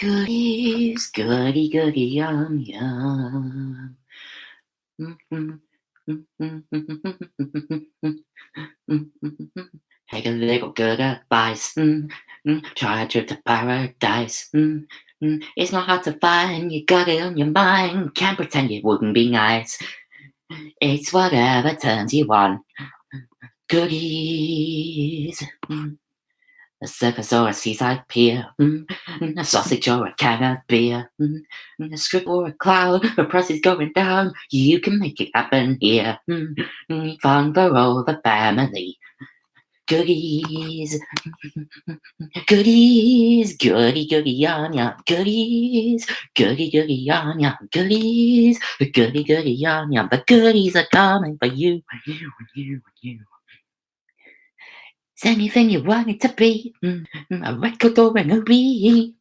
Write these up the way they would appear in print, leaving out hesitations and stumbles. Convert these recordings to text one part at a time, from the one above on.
Goodies, goody, goody, yum, yum. Take a little good advice. Try a trip to paradise. It's not hard to find. You got it on your mind. Can't pretend it wouldn't be nice. It's whatever turns you on. Goodies. A circus or a seaside pier, a sausage or a can of beer, a strip or a cloud, a price is going down. You can make it happen here. Fun for all the family. Goodies, goodies, goody goody yum yum. Goodies, goody goody yum yum. Goodies, goody goody yum yum. The goodies are coming for you, you. Is anything you want it to be? A record or an movie?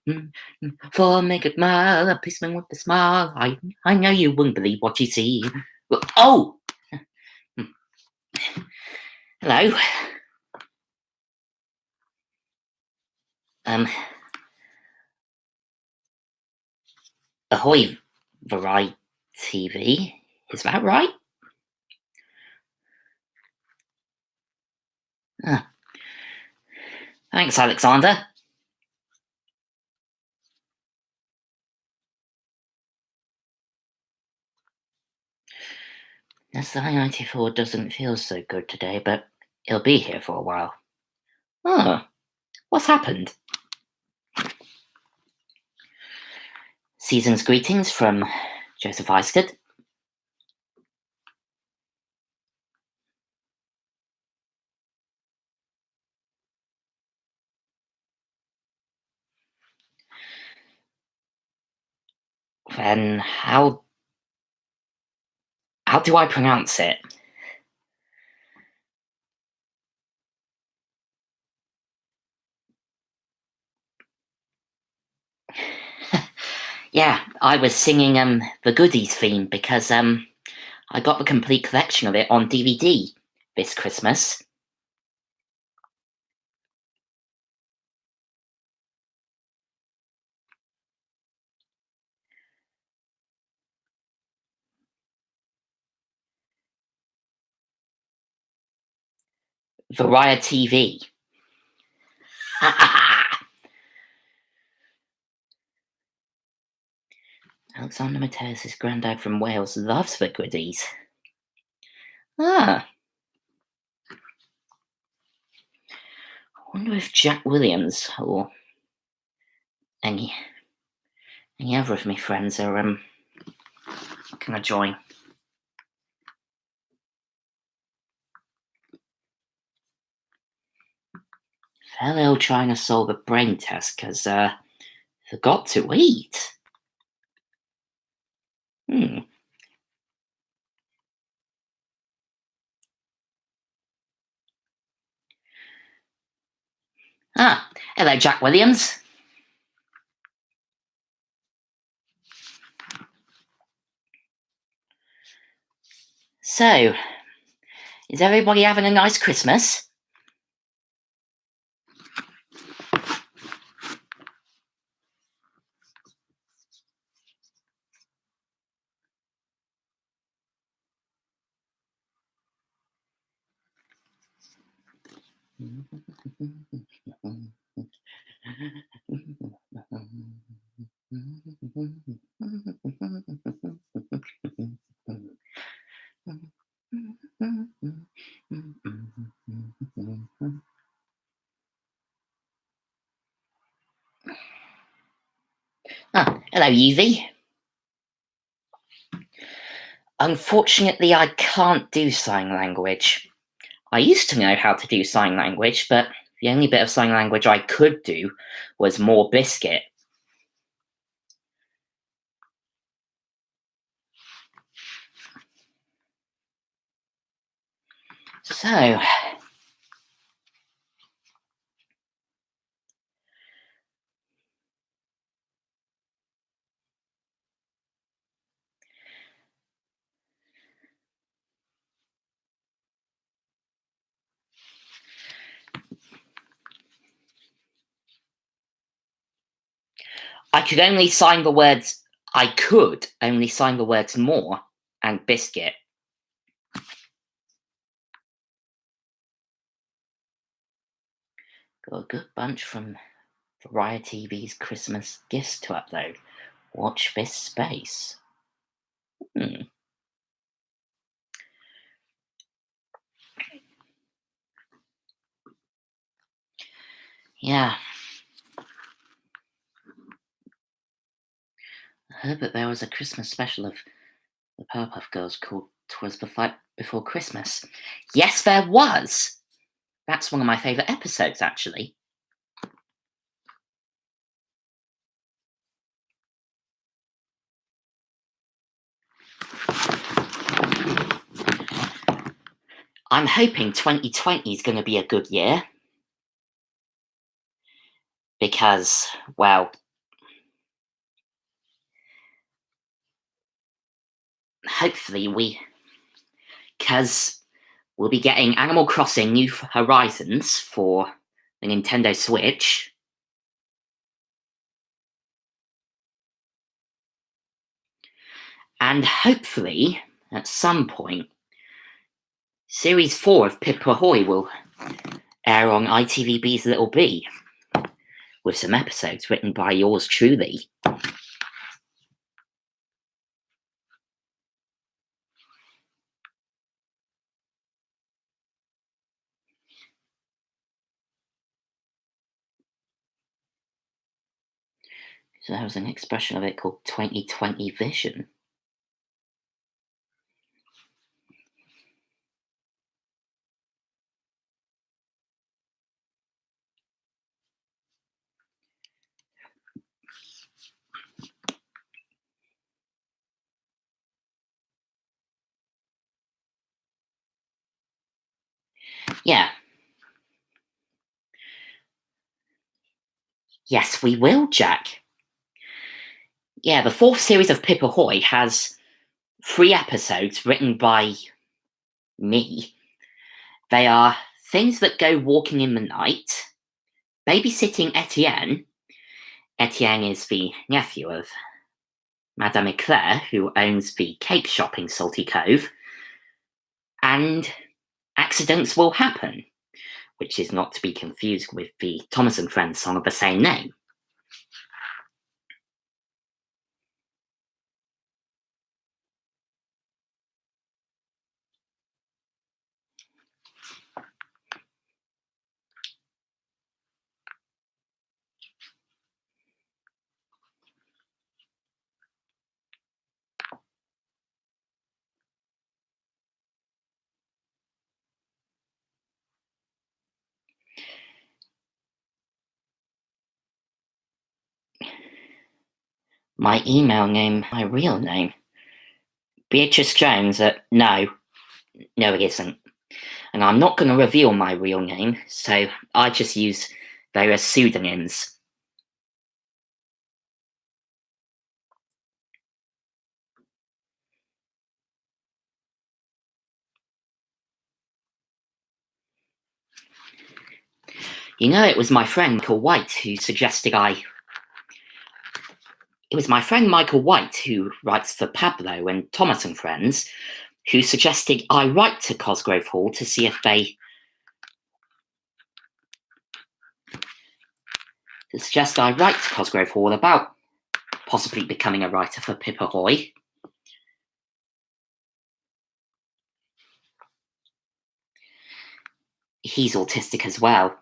For a good mile, a policeman with a smile. I know you wouldn't believe what you see. Oh! Hello? Ahoy, Variety TV. Is that right? Thanks, Alexander. SI-94 doesn't feel so good today, but it'll be here for a while. Oh, what's happened? Season's greetings from Joseph Eisted. Then how do I pronounce it? Yeah, I was singing the Goodies theme because I got the complete collection of it on DVD this Christmas. Variety TV. Alexander Mateus' granddad from Wales loves the Goodies. I wonder if Jack Williams or any other of my friends are gonna join. Hello, trying to solve a brain test because forgot to eat. Hello, Jack Williams. So, is everybody having a nice Christmas? Hello, Evie. Unfortunately, I can't do sign language. I used to know how to do sign language, but the only bit of sign language I could do was More Biscuit. So, I could only sign the words. I could only sign the words "more" and "biscuit." Got a good bunch from Variety TV's Christmas gifts to upload. Watch this space. Hmm. Yeah. I heard that there was a Christmas special of the Powerpuff Girls called "'Twas the Fight Before Christmas." Yes, there was. That's one of my favourite episodes, actually. I'm hoping 2020 is going to be a good year because, well, hopefully because we'll be getting Animal Crossing New Horizons for the Nintendo Switch. And hopefully, at some point, Series 4 of Pip Ahoy will air on ITVB's Little B, with some episodes written by yours truly. So there was an expression of it called 2020 Vision. Yeah. Yes, we will, Jack. Yeah, the fourth series of Pip Ahoy has 3 episodes written by me. They are Things That Go Walking in the Night, Babysitting Etienne. Etienne is the nephew of Madame Eclair, who owns the cake shop in Salty Cove, and Accidents Will Happen, which is not to be confused with the Thomas and Friends song of the same name. My email name, my real name. Beatrice Jones. No, it isn't. And I'm not going to reveal my real name, so I just use various pseudonyms. You know, it was my friend Michael White who suggested It was my friend Michael White, who writes for Pablo and Thomas and Friends, who suggested I write to Cosgrove Hall to see if they suggest I write to Cosgrove Hall about possibly becoming a writer for Pip Ahoy. He's autistic as well,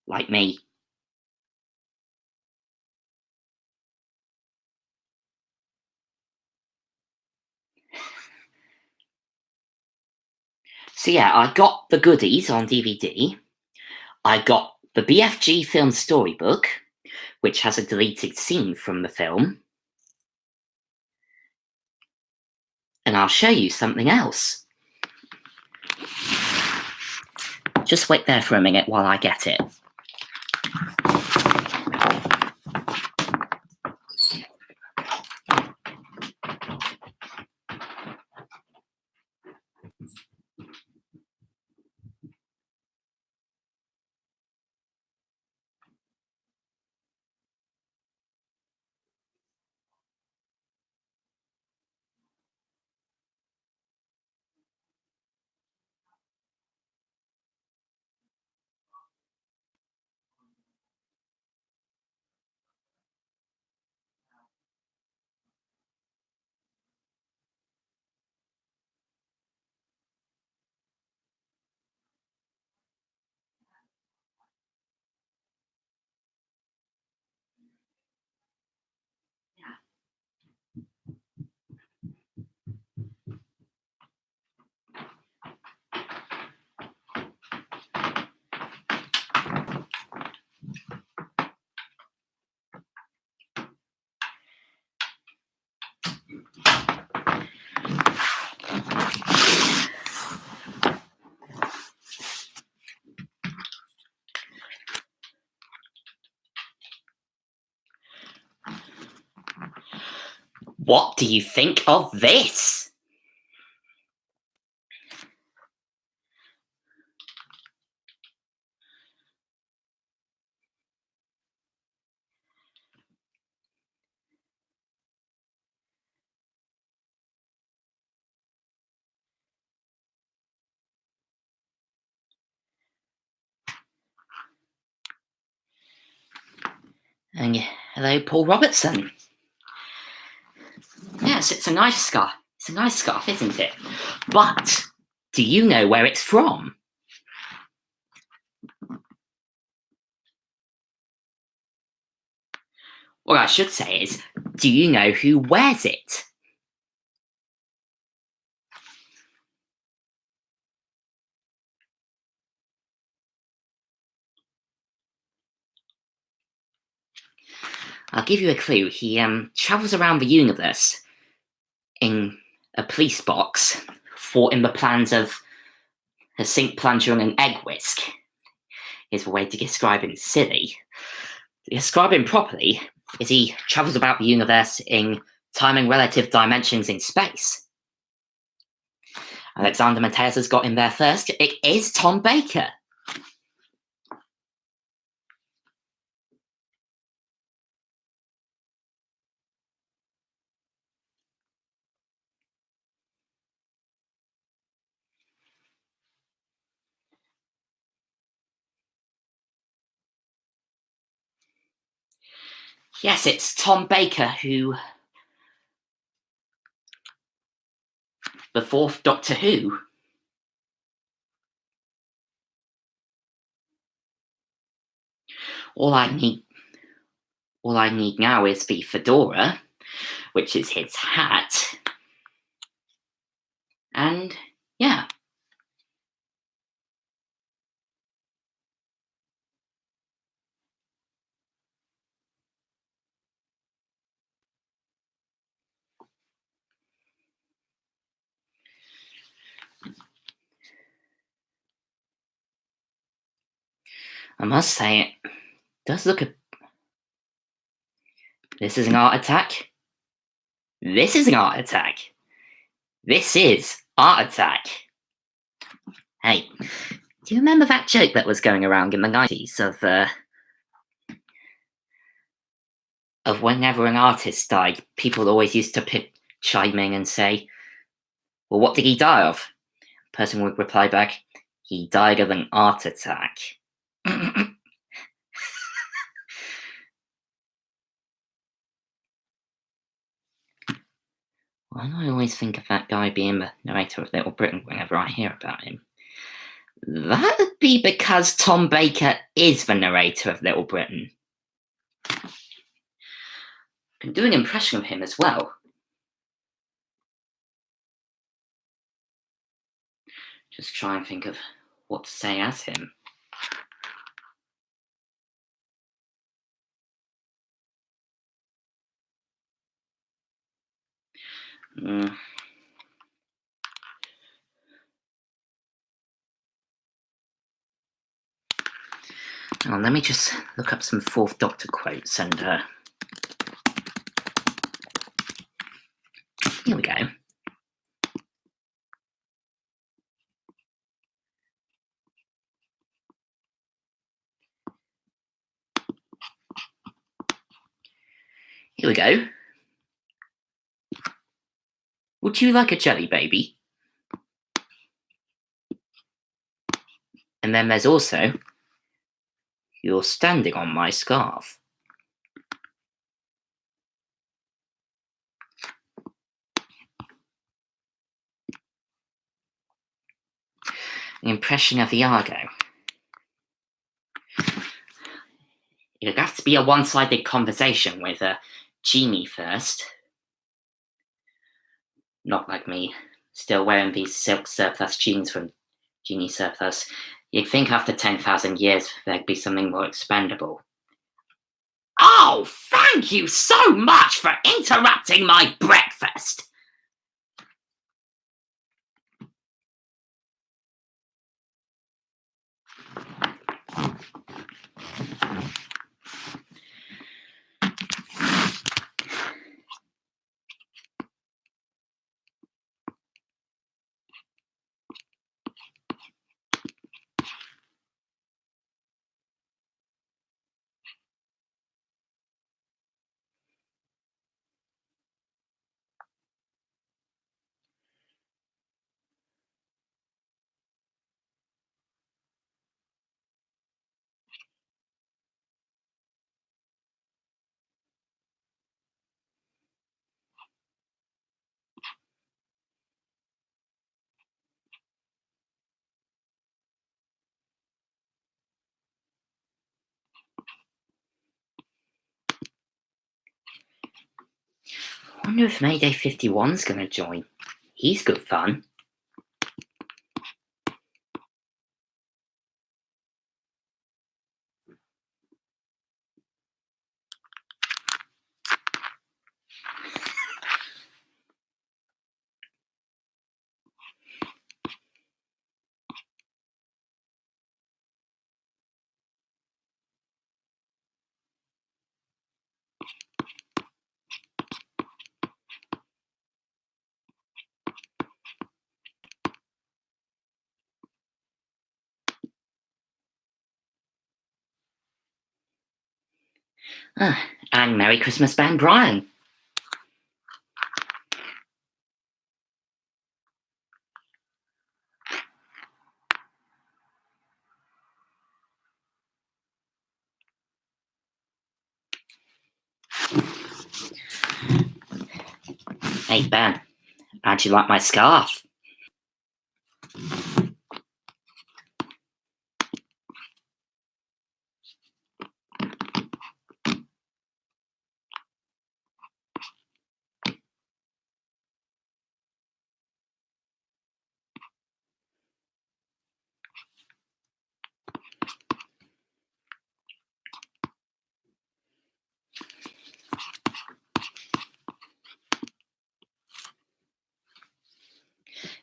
like me. So yeah, I got the goodies on DVD. I got the BFG film storybook, which has a deleted scene from the film. And I'll show you something else. Just wait there for a minute while I get it. What do you think of this? And hello, Paul Robertson. Yes, it's a nice scarf. It's a nice scarf, isn't it? But do you know where it's from? What I should say is, do you know who wears it? I'll give you a clue. He travels around the universe in a police box, thwarting the plans of a sink plunger and an egg whisk. Is the way to describe him silly. To describe him properly is he travels about the universe in time and relative dimensions in space. Alexander Mateus has got him there first. It is Tom Baker. Yes, it's Tom Baker who, the fourth Doctor Who. All I need now is the fedora, which is his hat. And yeah. I must say, it does look a... This is an art attack. This is an art attack. This is art attack. Hey, do you remember that joke that was going around in the 90s of whenever an artist died, people always used to chime in and say, well, what did he die of? The person would reply back, he died of an art attack. Why do I always think of that guy being the narrator of Little Britain whenever I hear about him? That would be because Tom Baker is the narrator of Little Britain. I can do an impression of him as well. Just try and think of what to say as him. Oh, let me just look up some Fourth Doctor quotes and here we go. Here we go. Would you like a jelly baby? And then there's also, you're standing on my scarf. An impression of Iago. It'd have to be a one-sided conversation with Jeannie first. Not like me, still wearing these silk surplus jeans from Jeannie Surplus. You'd think after 10,000 years there'd be something more expendable. Oh, thank you so much for interrupting my breakfast! Wonder if Mayday 51's gonna join. He's good fun. And Merry Christmas, Ben Brian. Hey, Ben, how'd you like my scarf?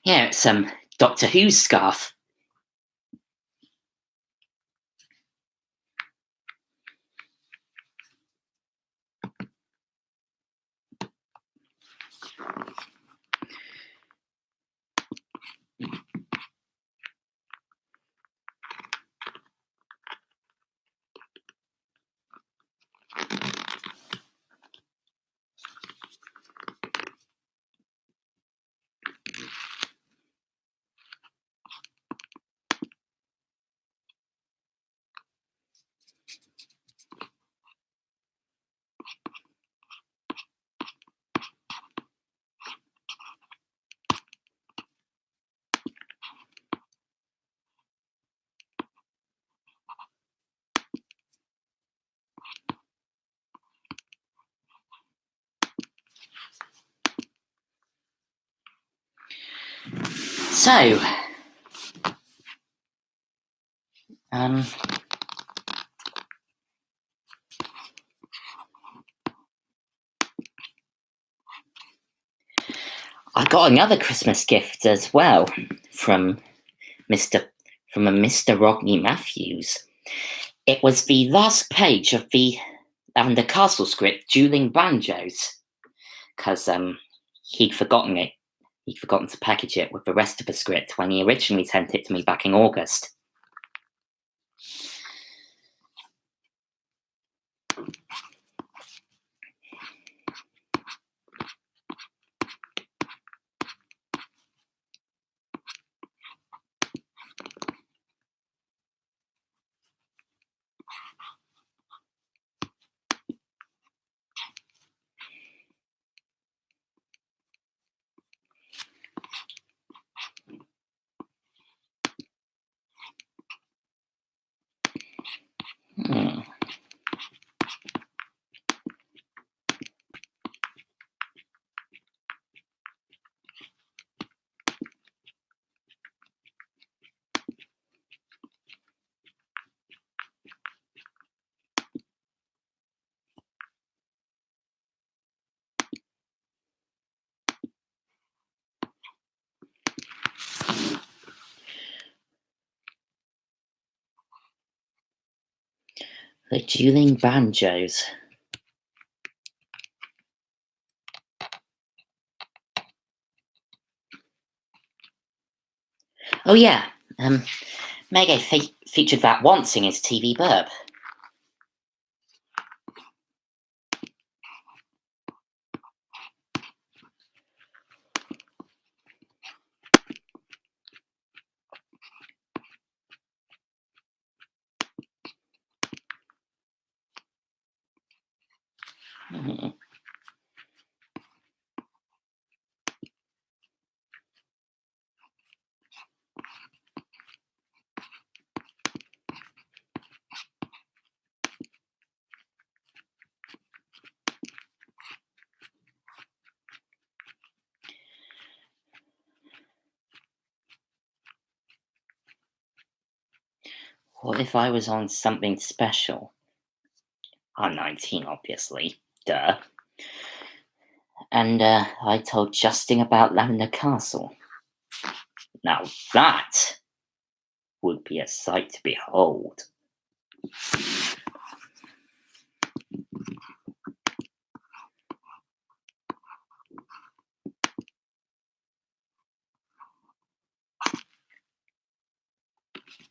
Yeah, it's Doctor Who's scarf. So, I got another Christmas gift as well from a Mr. Rodney Matthews. It was the last page of the Lavender Castle script, Dueling Banjos, because he'd forgotten it. He'd forgotten to package it with the rest of the script when he originally sent it to me back in August. Hmm. The Dueling Banjos. Oh yeah, Mege featured that once in his TV burp. Hmm. What if I was on something special? I'm 19, obviously. Duh. And I told Justin about Lavender Castle. Now that would be a sight to behold.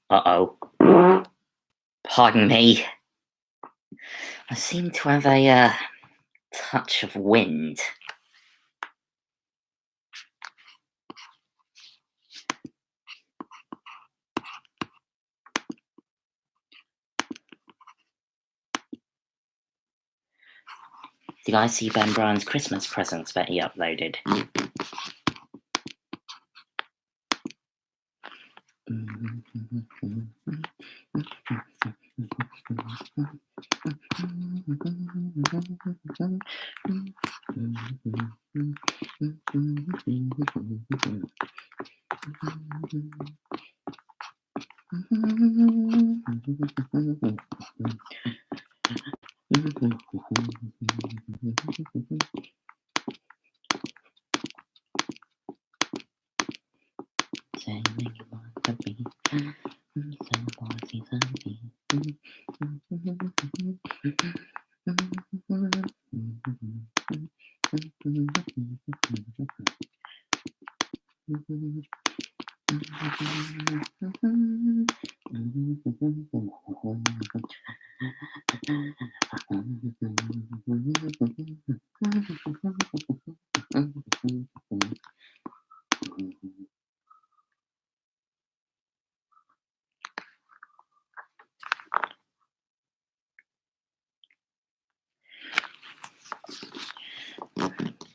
Uh-oh. Pardon me. I seem to have a touch of wind. Did I see Ben Brown's Christmas presents that he uploaded?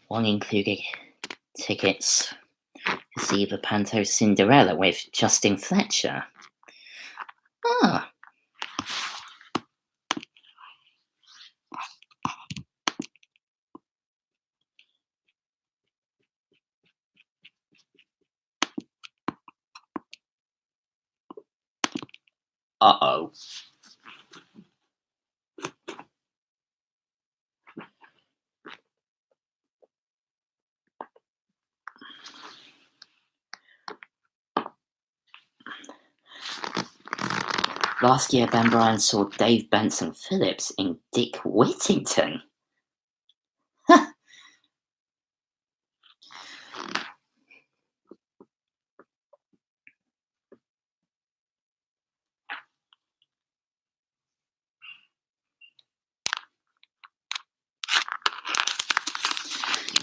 One included tickets to see the Panto Cinderella with Justin Fletcher. Ah. Uh-oh. Last year, Ben Bryan saw Dave Benson Phillips in Dick Whittington.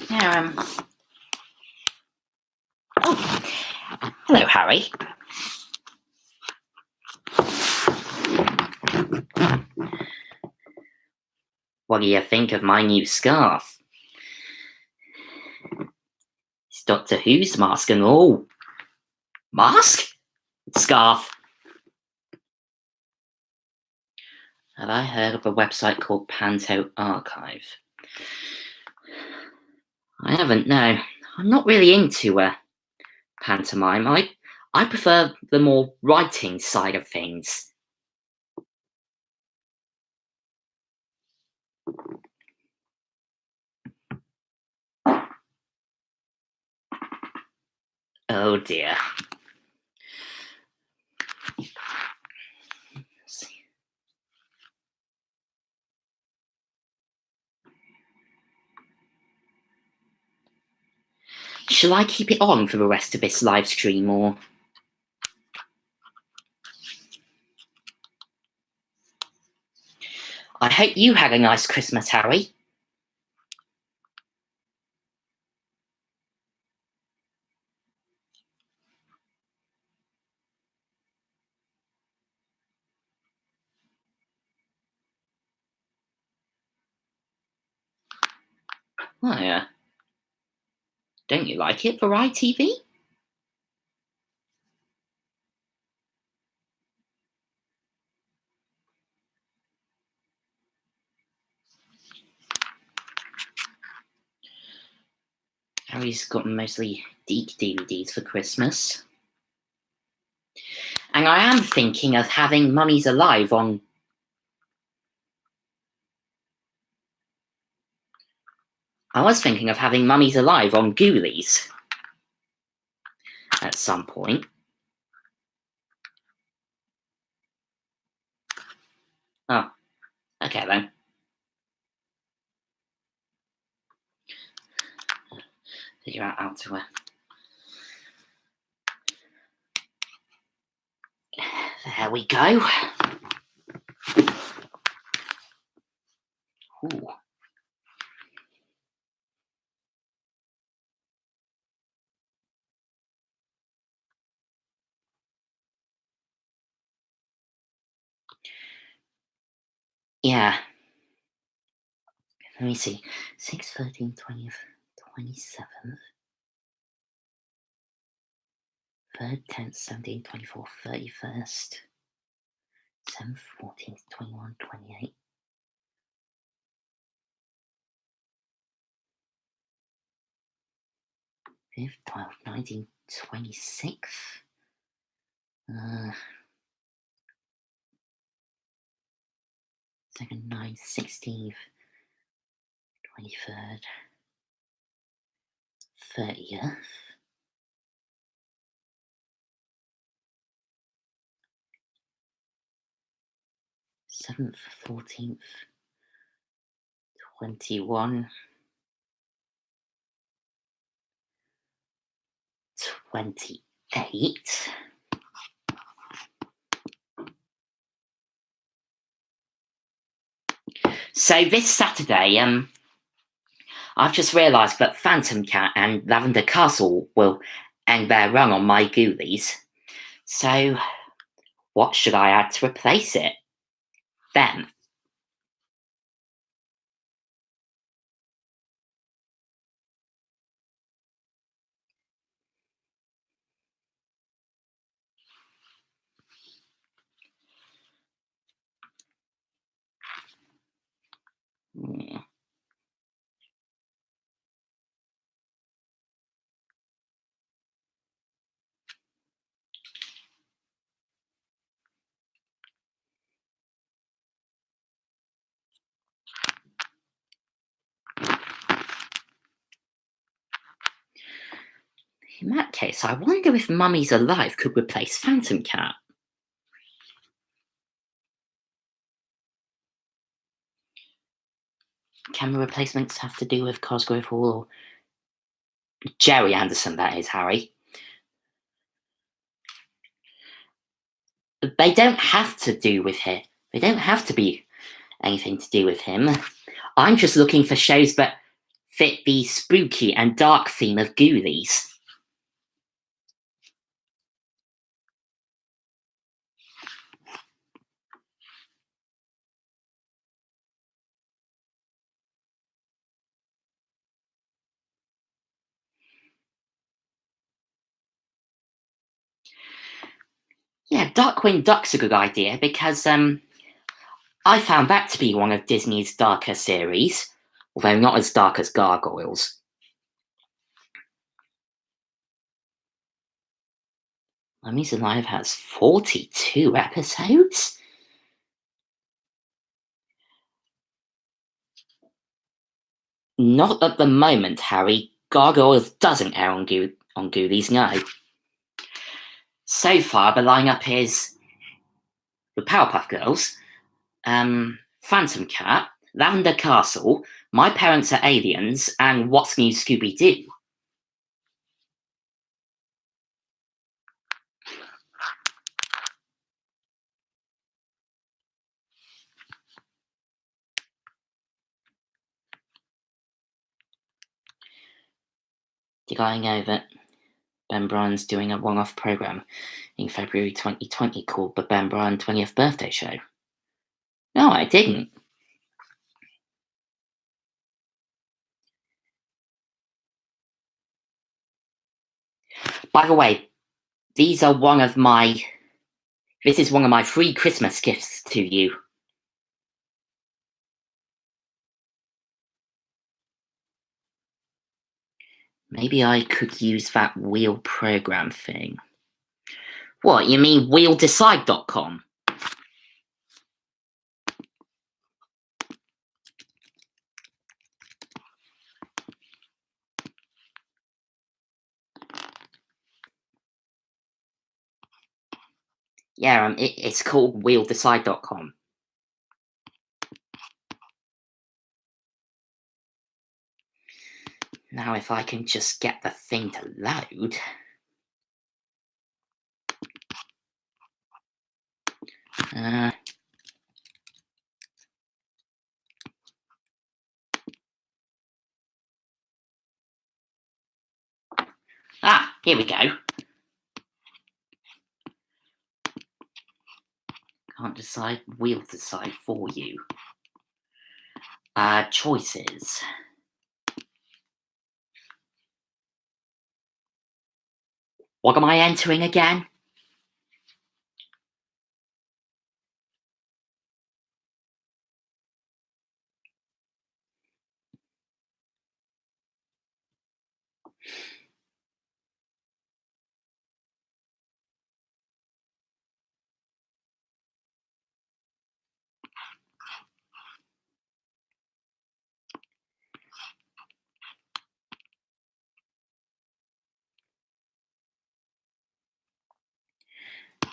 Now, oh, hello, Harry. What do you think of my new scarf? It's Doctor Who's mask and all. Mask? Scarf. Have I heard of a website called Panto Archive? I haven't, no. I'm not really into pantomime. I prefer the more writing side of things. Oh dear. Shall I keep it on for the rest of this live stream, or? I hope you had a nice Christmas, Harry. Oh, yeah. Don't you like it for ITV? Harry's got mostly Deke DVDs for Christmas. And I am thinking of having Mummies Alive on. I was thinking of having Mummies Alive on Ghoulies at some point. Oh, okay then. Figure out how to. There we go. Ooh. Yeah. Let me see. 6, 13, 20th, 27th, 3rd, 10th, 17th, 24th, 31st, 7th, 14th, 21, 28th. 5th, 12th, 19th, 26th. 2nd, 9th, 16th, 23rd, 30th. 7th, 14th, 21, 28. So this Saturday, I've just realised that Phantom Cat and Lavender Castle will end their run on my Ghoulies. So, what should I add to replace it? Them. In that case, I wonder if Mummies Alive could replace Phantom Cat. Can the replacements have to do with Cosgrove Hall or Jerry Anderson, that is, Harry? They don't have to do with him. They don't have to be anything to do with him. I'm just looking for shows that fit the spooky and dark theme of Ghoulies. Yeah, Darkwing Duck's a good idea because I found that to be one of Disney's darker series, although not as dark as Gargoyles. Mummies Alive has 42 episodes? Not at the moment, Harry. Gargoyles doesn't air on Ghoulies, no. So far, the lineup is the Powerpuff Girls, Phantom Cat, Lavender Castle, My Parents Are Aliens, and What's New Scooby-Doo. Did I know that Ben Bryan's doing a one-off program in February 2020 called the Ben Bryan 20th Birthday Show? No, I didn't. By the way, this is one of my free Christmas gifts to you. Maybe I could use that wheel program thing. What, you mean wheeldecide.com? Yeah, it's called wheeldecide.com. Now, if I can just get the thing to load. Here we go. Can't decide, wheel decide for you. Choices. What am I entering again?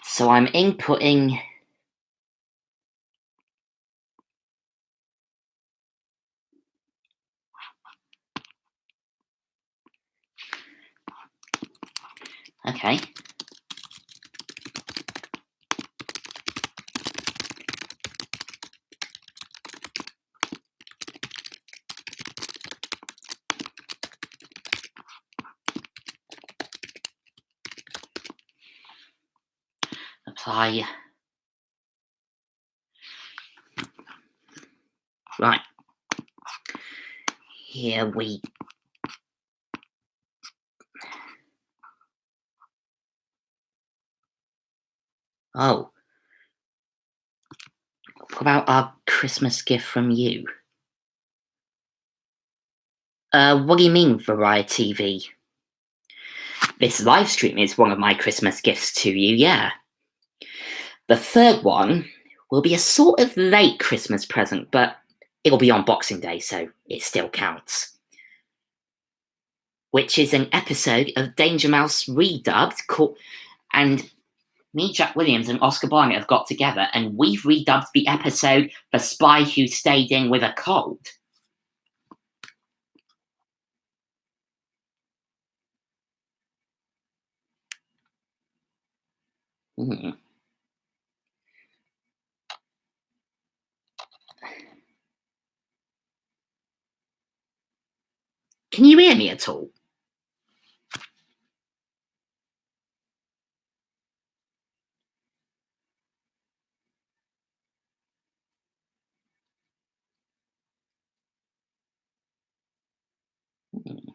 So I'm inputting. Okay. Apply. Right. Here we. Oh. What about our Christmas gift from you? What do you mean, Variety TV? This live stream is one of my Christmas gifts to you, yeah. The third one will be a sort of late Christmas present, but it'll be on Boxing Day, so it still counts. Which is an episode of Danger Mouse redubbed, and me, Jack Williams, and Oscar Barnett have got together, and we've redubbed the episode The Spy Who Stayed In With a Cold. Hmm. Can you hear me at all? Hmm.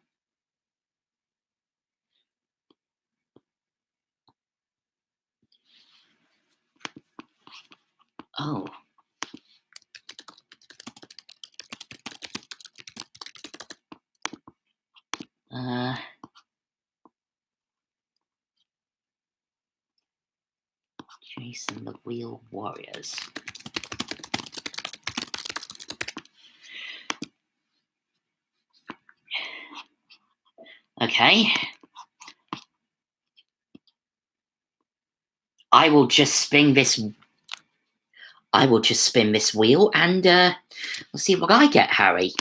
Oh. Jason the Wheel Warriors. Okay. I will just spin this wheel and we'll see what I get, Harry.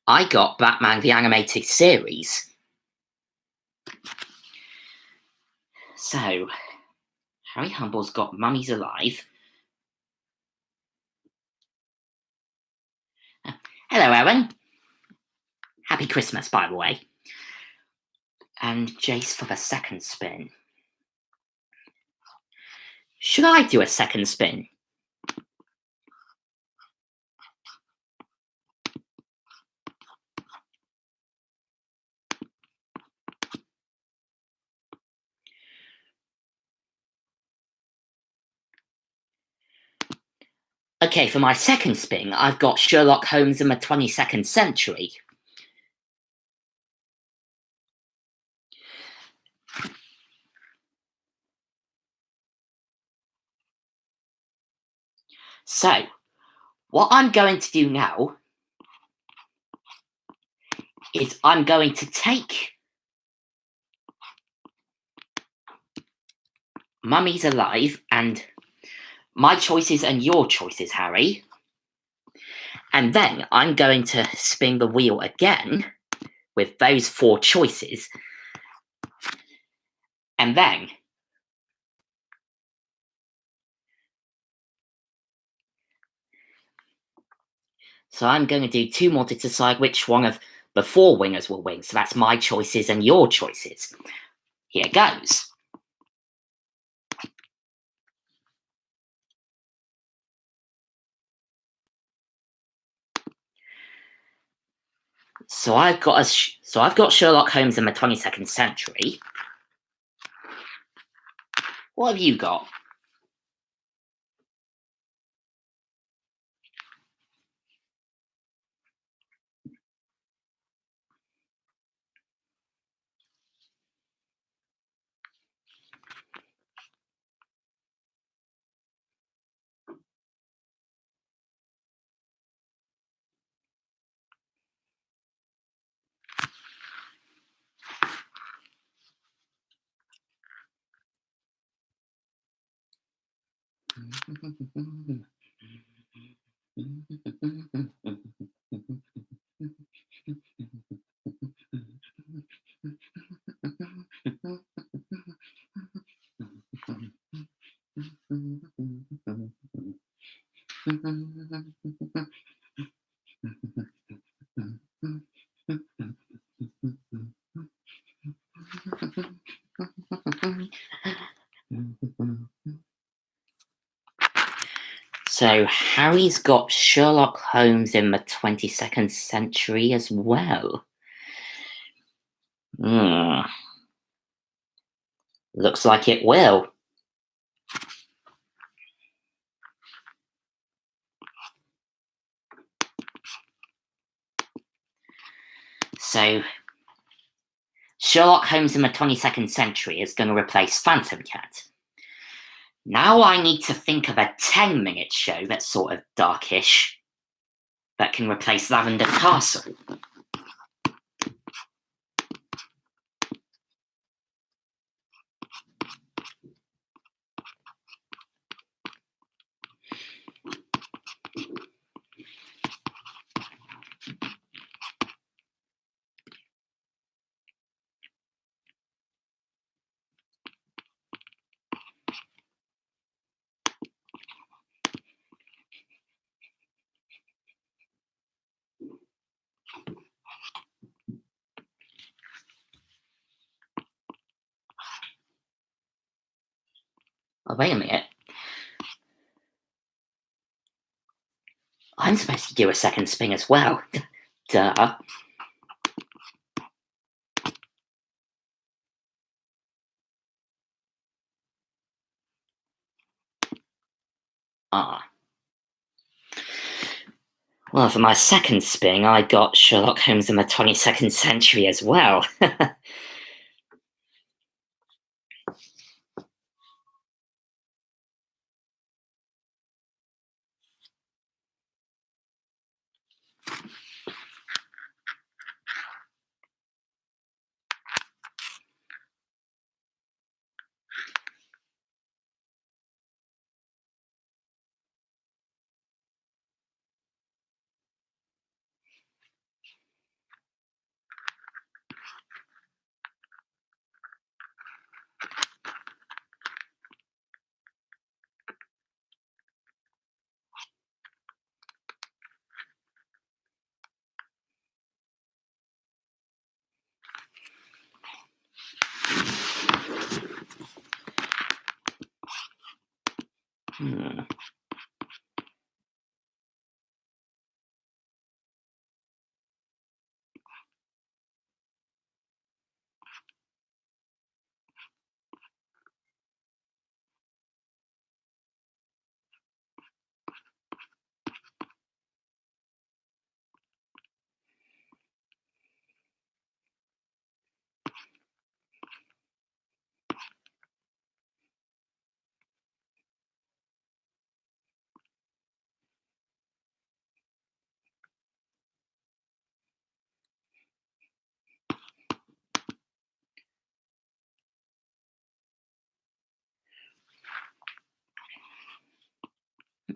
I got Batman the Animated Series. So, Harry Humble's got Mummies Alive. Hello, Aaron. Happy Christmas, by the way. And Jace for the second spin. Should I do a second spin? Okay, for my second spin, I've got Sherlock Holmes in the 22nd century. So, what I'm going to do now is I'm going to take Mummies Alive and my choices and your choices, Harry. And then I'm going to spin the wheel again with those 4 choices. And then so I'm going to do 2 more to decide which one of the 4 winners will win. So that's my choices and your choices. Here goes. So I've got Sherlock Holmes in the 22nd century. What have you got? So Harry's got Sherlock Holmes in the 22nd century as well. Looks like it will. So Sherlock Holmes in the 22nd century is going to replace Phantom Cat. Now I need to think of a 10-minute show that's sort of darkish that can replace Lavender Castle. Oh, wait a minute. I'm supposed to do a second spin as well. Duh. Ah. Well, for my second spin, I got Sherlock Holmes in the 22nd century as well. Hmm.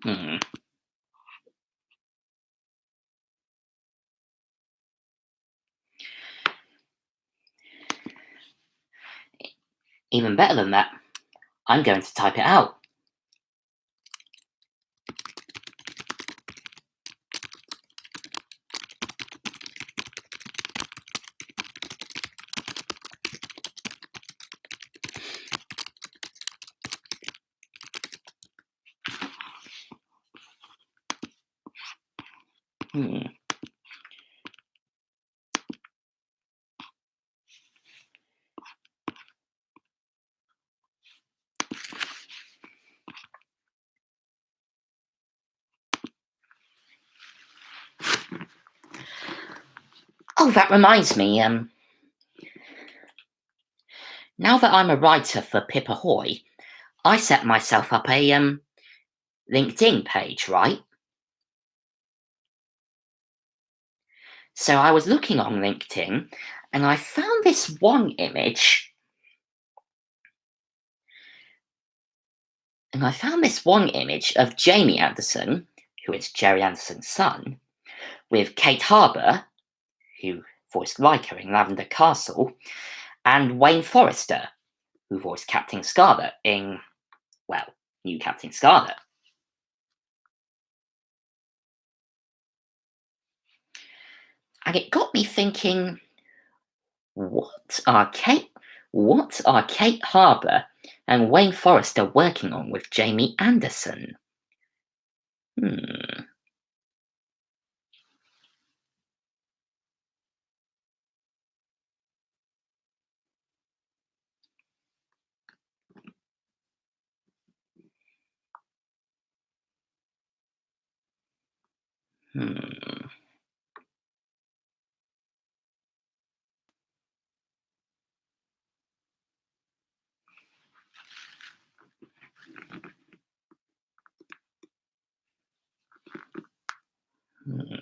Hmm. Even better than that, I'm going to type it out. Hmm. Oh, that reminds me, now that I'm a writer for Pip Ahoy, I set myself up a LinkedIn page, right? So I was looking on LinkedIn and I found this one image. And I found this one image of Jamie Anderson, who is Gerry Anderson's son, with Kate Harbour, who voiced Riker in Lavender Castle, and Wayne Forrester, who voiced Captain Scarlet in, well, New Captain Scarlet. And it got me thinking, what are Kate Harbour and Wayne Forrester working on with Jamie Anderson? Hmm. Hmm. Hmm.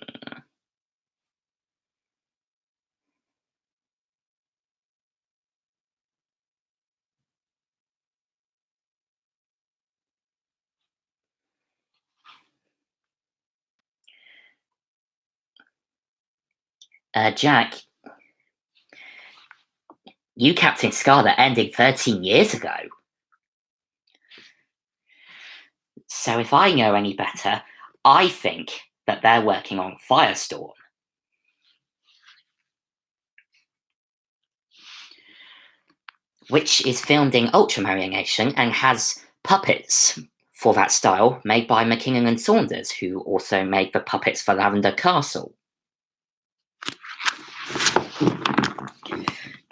Jack, New Captain Scarlet ended 13 years ago. So if I know any better, I think that they're working on Firestorm. Which is filmed in Ultramarine animation and has puppets for that style made by McKinnon and Saunders, who also made the puppets for Lavender Castle.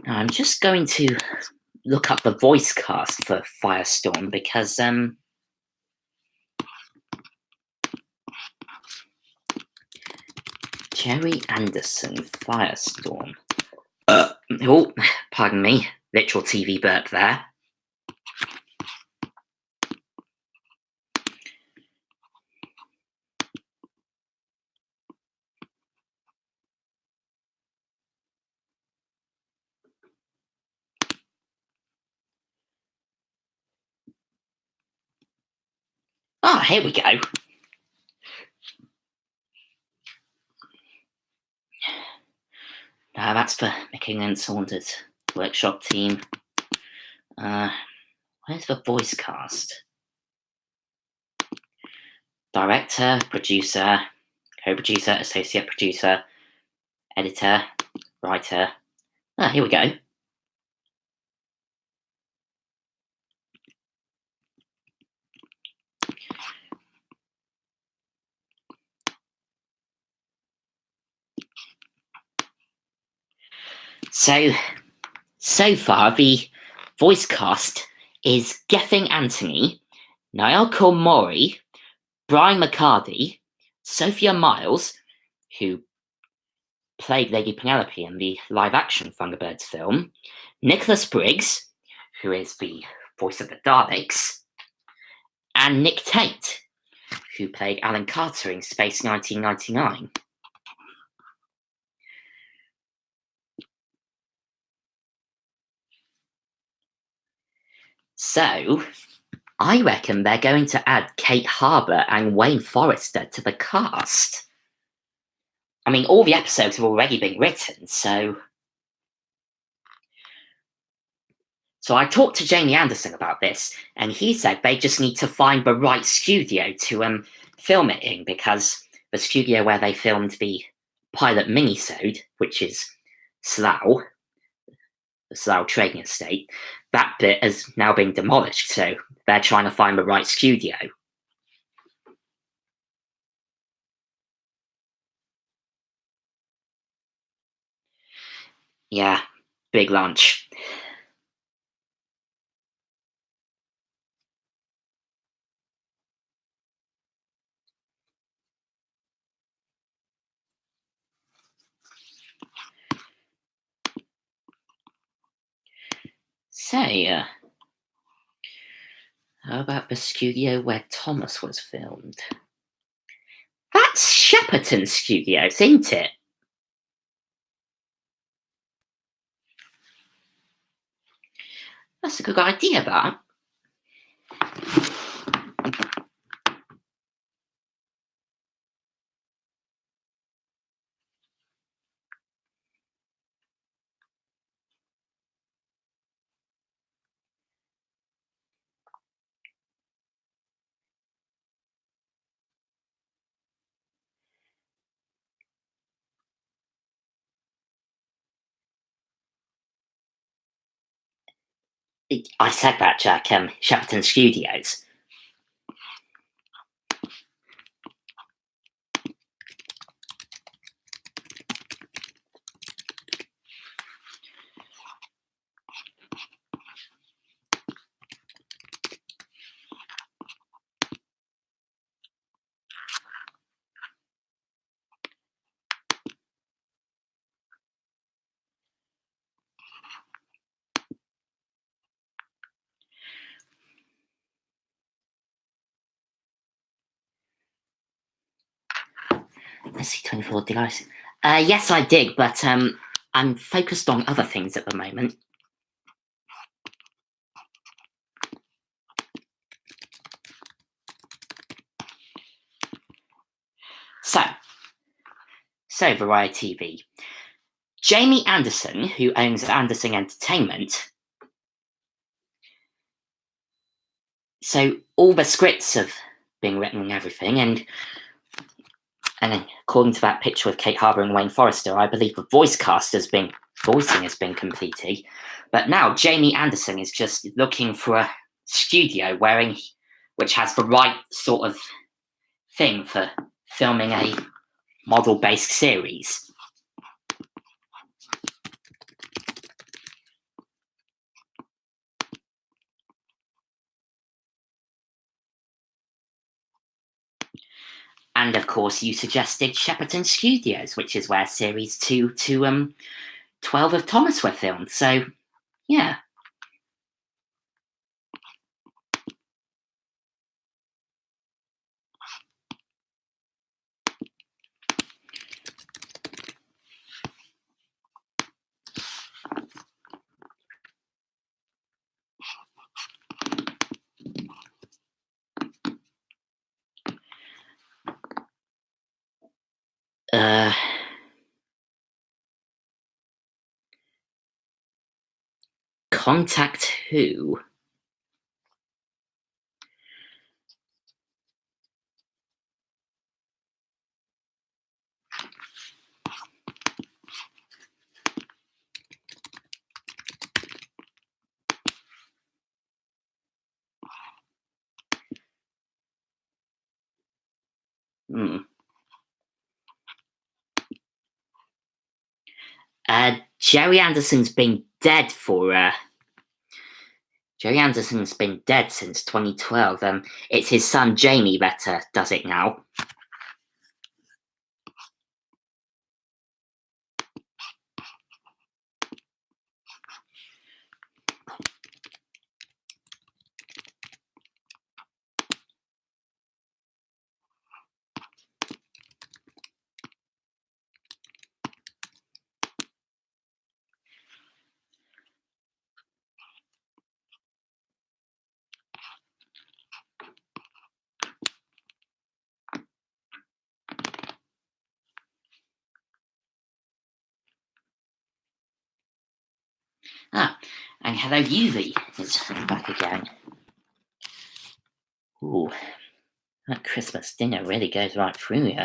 Now, I'm just going to look up the voice cast for Firestorm because Gerry Anderson, Firestorm. Oh, pardon me, literal TV burp there. Ah, here we go. That's for McKinnon and Saunders workshop team. Where's the voice cast? Director, producer, co-producer, associate producer, editor, writer. Here we go. So far, the voice cast is Gething Anthony, Niall Cormorey, Brian McCarty, Sophia Miles, who played Lady Penelope in the live-action Thunderbirds film, Nicholas Briggs, who is the voice of the Daleks, and Nick Tate, who played Alan Carter in Space 1999. So, I reckon they're going to add Kate Harbour and Wayne Forrester to the cast. I mean, all the episodes have already been written, so I talked to Jamie Anderson about this, and he said they just need to find the right studio to film it in, because the studio where they filmed the pilot minisode, which is Slough, the Slough Trading Estate, that bit has now been demolished, so they're trying to find the right studio. Yeah, big lunch. Say, how about the studio where Thomas was filmed? That's Shepperton Studios, isn't it? That's a good idea, that. I said that, Jack. Shepperton Studios. SC24 device. Yes, I did, but I'm focused on other things at the moment. So Variety TV. Jamie Anderson, who owns Anderson Entertainment. So all the scripts have been written and everything, and according to that picture with Kate Harbour and Wayne Forrester, I believe the voicing has been completed. But now Jamie Anderson is just looking for a studio which has the right sort of thing for filming a model-based series. And of course, you suggested Shepperton Studios, which is where series 2 to 12 of Thomas were filmed. So, yeah. Contact Who? Jerry Anderson's been dead since 2012. It's his son Jamie that does it now. Ah, and hello, Yuzi is back again. Ooh, that Christmas dinner really goes right through you.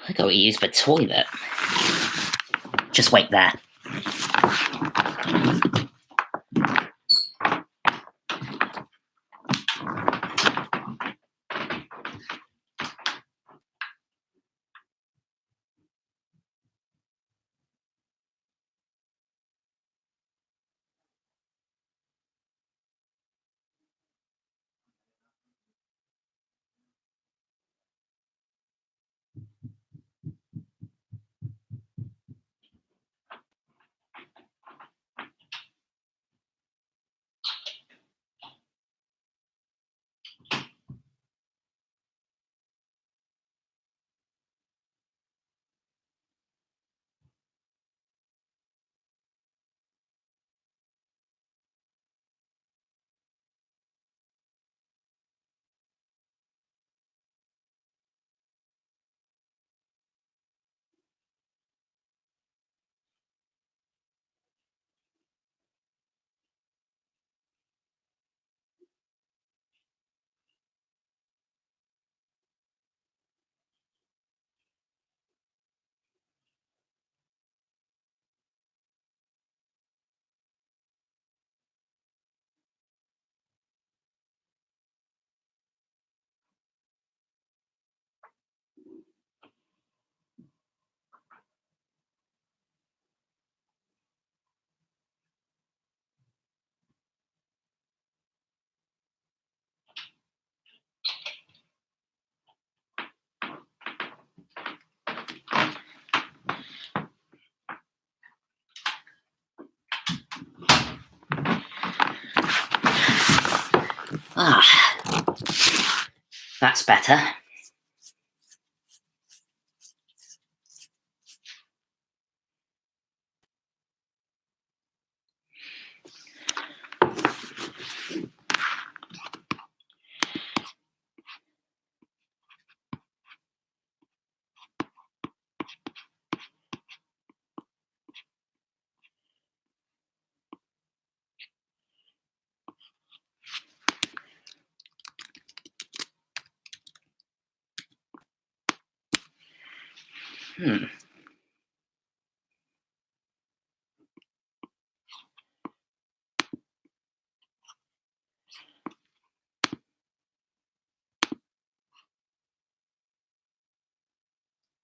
I gotta use the toilet. Just wait there. Ah, that's better.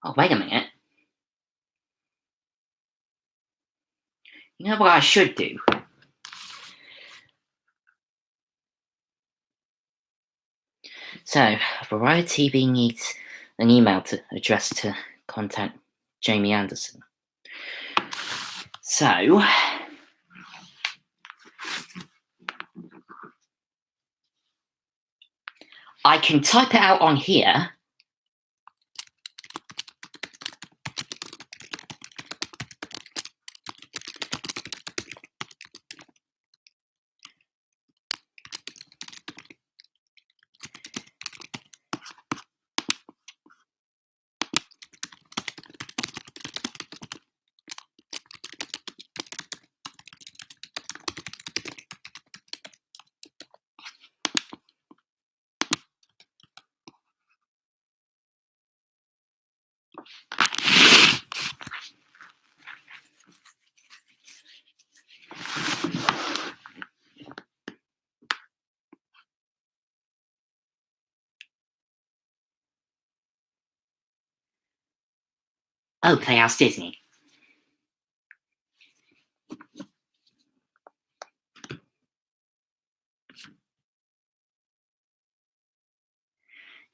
Oh, wait a minute. You know what I should do? So, Variety TV needs an email address to contact Jamie Anderson. So, I can type it out on here. Oh, Playhouse Disney.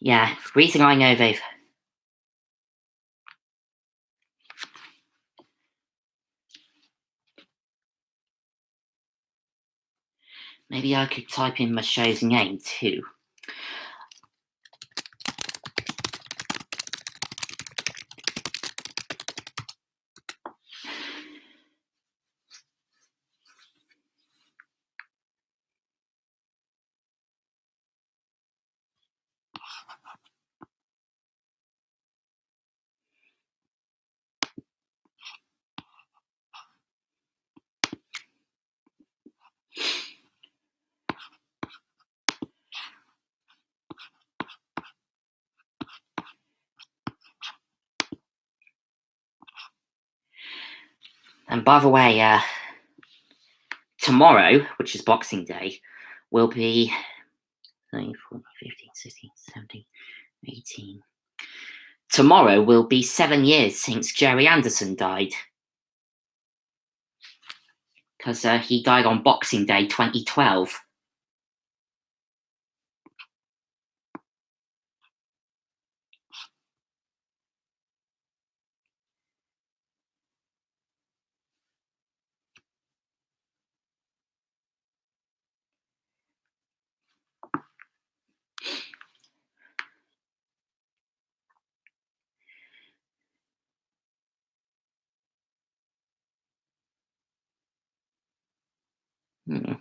Yeah, reason I know they've. Maybe I could type in my show's name too. And by the way, tomorrow, which is Boxing Day, will be 13, 14, 15, 16, 17, 18. Tomorrow will be 7 years since Jerry Anderson died. Because he died on Boxing Day 2012. Hmm.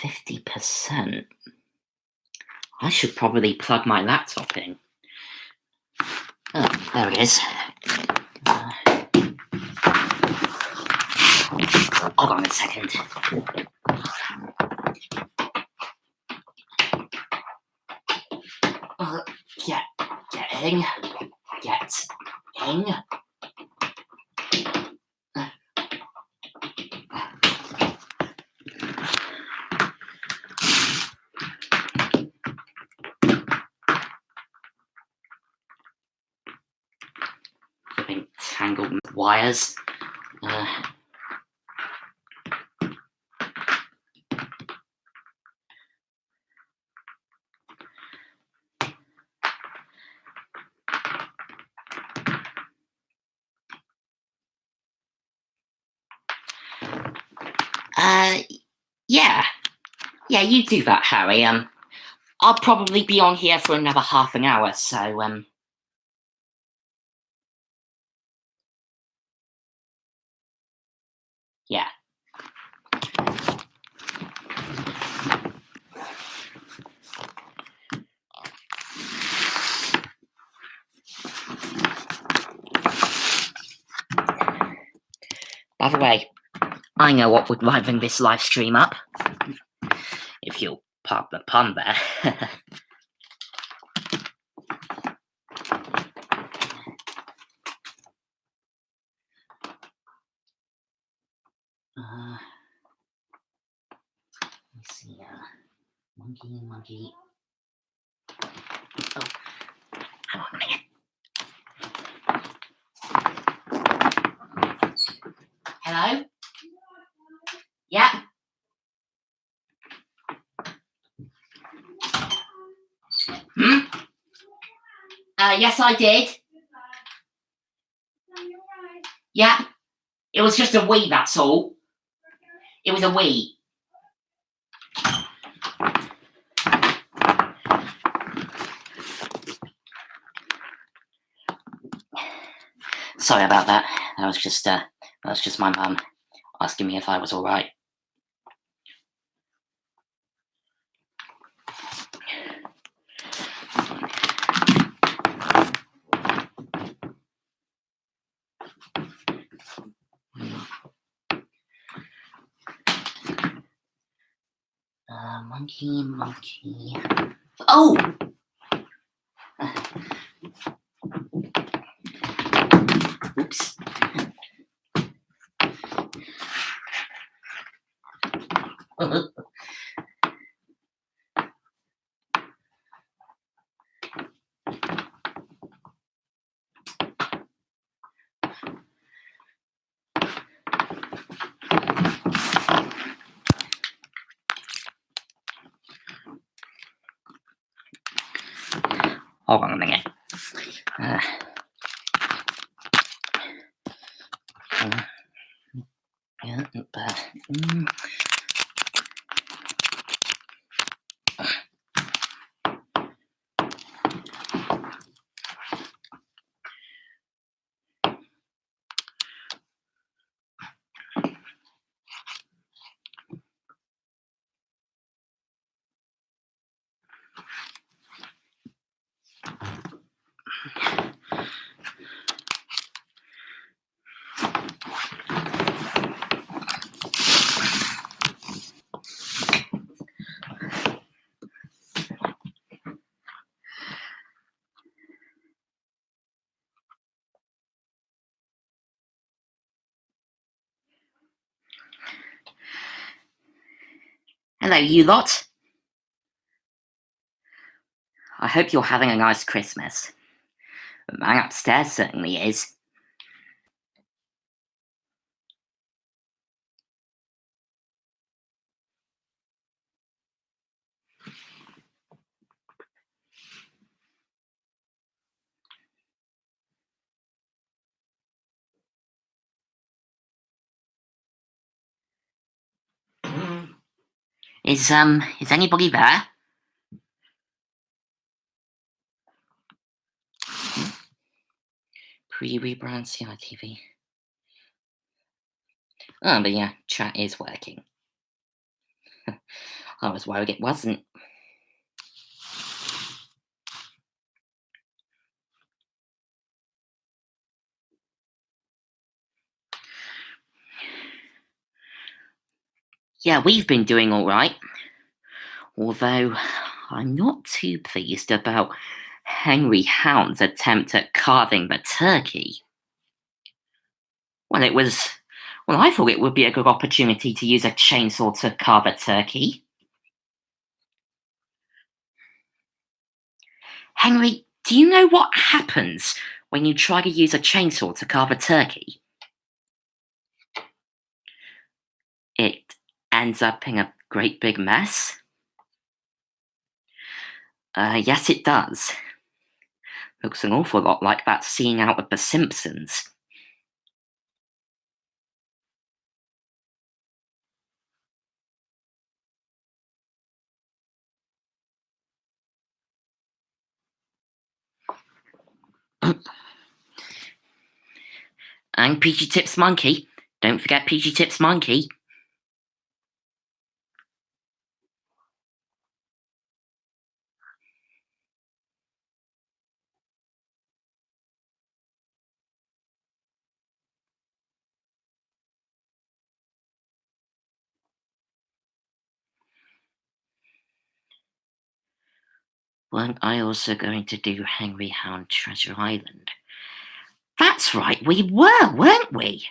50%. I should probably plug my laptop in. Oh, there it is. Hold on a second. Getting. Flipping tangled wires. Yeah, you do that, Harry. I'll probably be on here for another half an hour, so, yeah. By the way, I know what would liven this live stream up. If you'll pardon the pun there. Let's see, monkey. Oh, hang on a minute. Hello? Yeah? Yes, I did. Yeah. It was just a wee, that's all. It was a wee. Sorry about that. That was just my mum asking me if I was all right. Monkey. Oh! Oops. Hold on a minute. Hello, you lot. I hope you're having a nice Christmas. Mine upstairs certainly is. Is anybody there? Pre-rebrand CITV. Oh, but yeah, chat is working. I was worried it wasn't. Yeah, we've been doing alright. Although, I'm not too pleased about Henry Hound's attempt at carving the turkey. Well, I thought it would be a good opportunity to use a chainsaw to carve a turkey. Henry, do you know what happens when you try to use a chainsaw to carve a turkey? It ends up in a great big mess. Yes, it does. Looks an awful lot like that scene out of The Simpsons. And PG Tips Monkey. Don't forget PG Tips Monkey. Weren't I also going to do Henry Hound Treasure Island? That's right, we were, weren't we?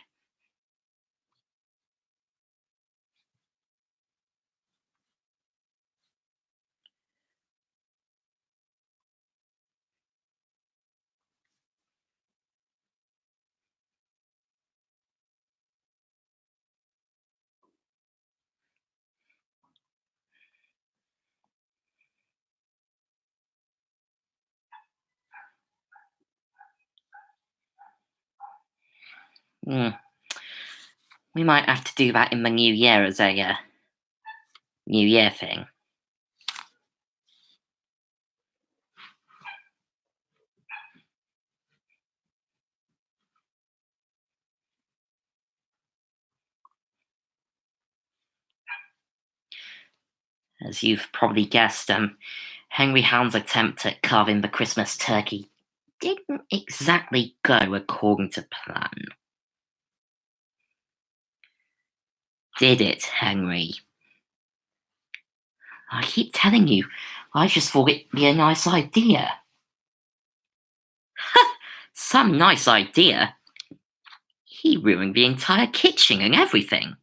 Hmm. We might have to do that in the new year as a New Year thing. As you've probably guessed, Henry Hound's attempt at carving the Christmas turkey didn't exactly go according to plan. Did it, Henry? I keep telling you, I just thought it'd be a nice idea. Some nice idea? He ruined the entire kitchen and everything.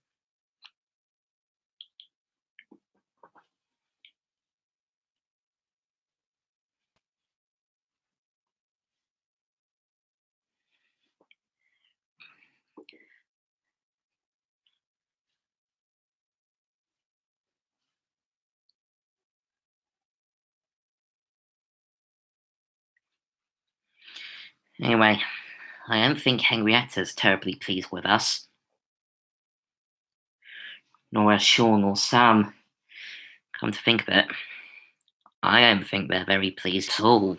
Anyway, I don't think Henrietta's terribly pleased with us. Nor are Sean or Sam. Come to think of it, I don't think they're very pleased at all.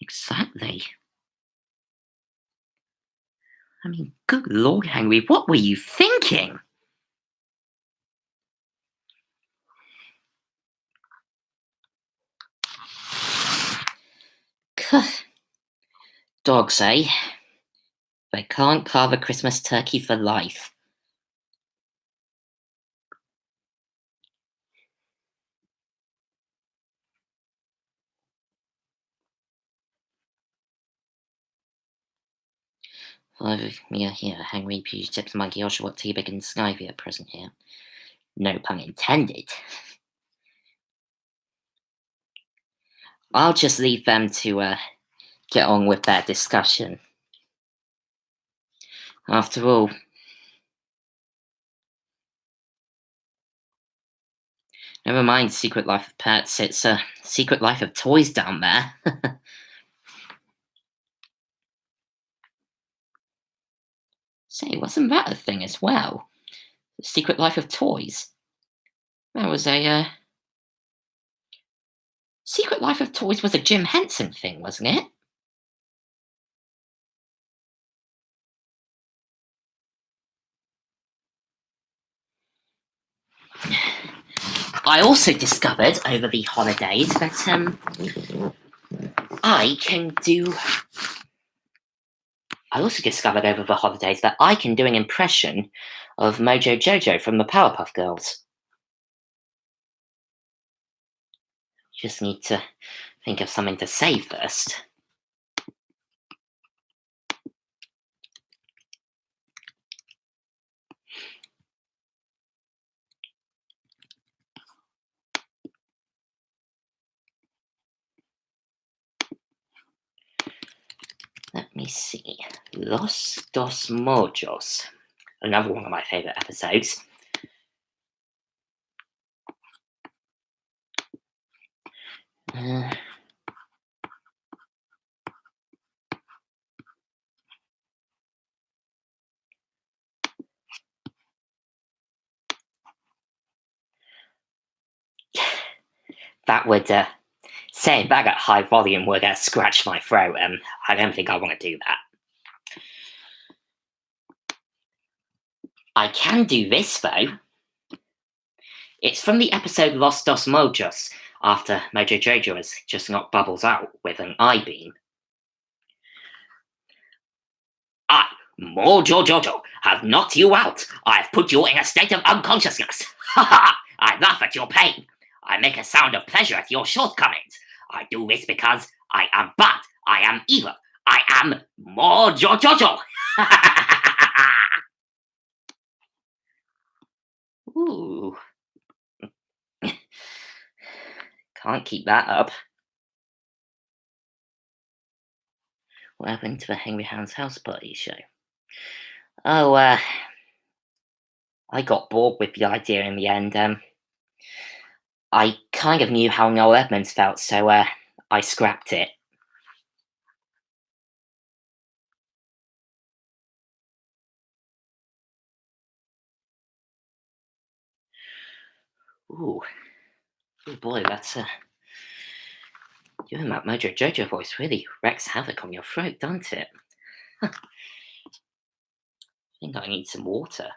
Exactly. I mean, good lord, Henry, what were you thinking? Dogs, eh? They can't carve a Christmas turkey for life. Hello, Mia here. Henry Peach Tips Monkey Oshawott T-Big and Snivy are present here. No pun intended. I'll just leave them to get on with their discussion. After all, never mind Secret Life of Pets, it's a Secret Life of Toys down there. Say, wasn't that a thing as well? The Secret Life of Toys? That was a, Secret Life of Toys was a Jim Henson thing, wasn't it? I also discovered over the holidays that I can do. I also discovered over the holidays that I can do an impression of Mojo Jojo from the Powerpuff Girls. Just need to think of something to say first. Let me see. Los Dos Mojos. Another one of my favourite episodes. That would, saying that at high volume would scratch my throat, and I don't think I want to do that. I can do this, though. It's from the episode Los Dos Mojos, after Mojo Jojo has just knocked Bubbles out with an I-beam. I, Mojo Jojo, have knocked you out. I have put you in a state of unconsciousness. Ha ha! I laugh at your pain. I make a sound of pleasure at your shortcomings. I do this because I am bad. I am evil. I am Mojo Jojo. Ooh. Can't keep that up. What happened to the Henry Hound's House Party show? Oh, I got bored with the idea in the end. I kind of knew how Noel Edmonds felt, so I scrapped it. Ooh. Oh boy, that's you and that Mojo Jojo voice really wreaks havoc on your throat, doesn't it? I think I need some water.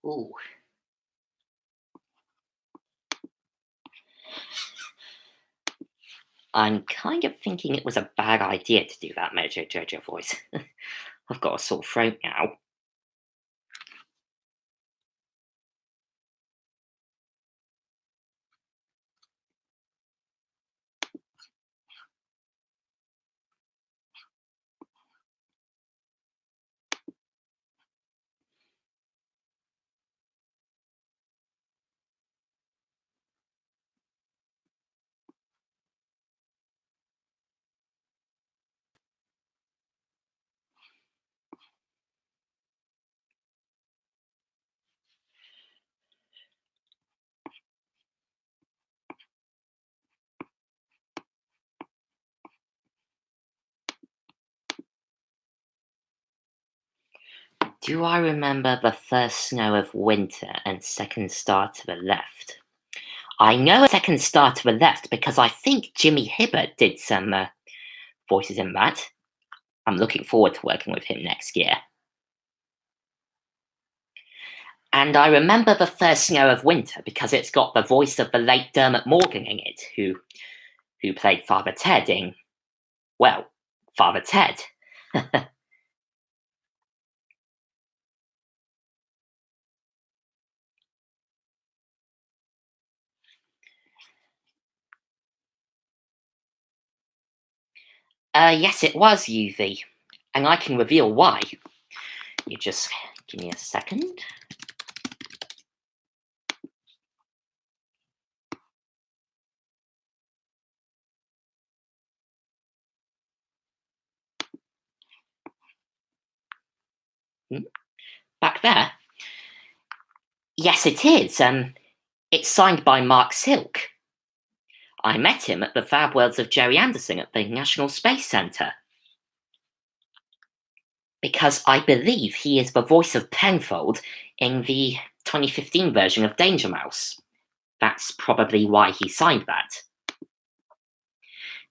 Ooh. I'm kind of thinking it was a bad idea to do that Mojo Jojo voice. I've got a sore throat now. Do I remember the first snow of winter and second star to the left? I know a second star to the left because I think Jimmy Hibbert did some voices in that. I'm looking forward to working with him next year. And I remember the first snow of winter because it's got the voice of the late Dermot Morgan in it, who played Father Ted in, well, Father Ted. Yes, it was UV, and I can reveal why. You just give me a second. Back there? Yes, it is. It's signed by Mark Silk. I met him at the Fab Worlds of Jerry Anderson at the National Space Centre. Because I believe he is the voice of Penfold in the 2015 version of Danger Mouse. That's probably why he signed that.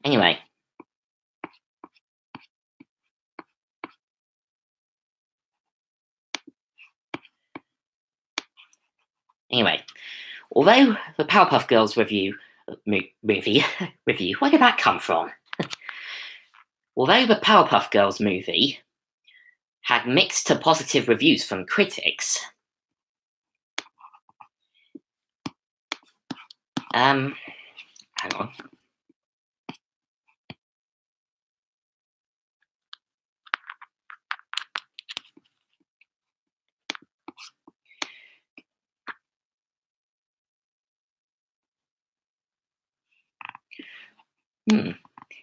Anyway. Anyway, although the Powerpuff Girls movie, where did that come from? Although the Powerpuff Girls movie had mixed to positive reviews from critics, hang on.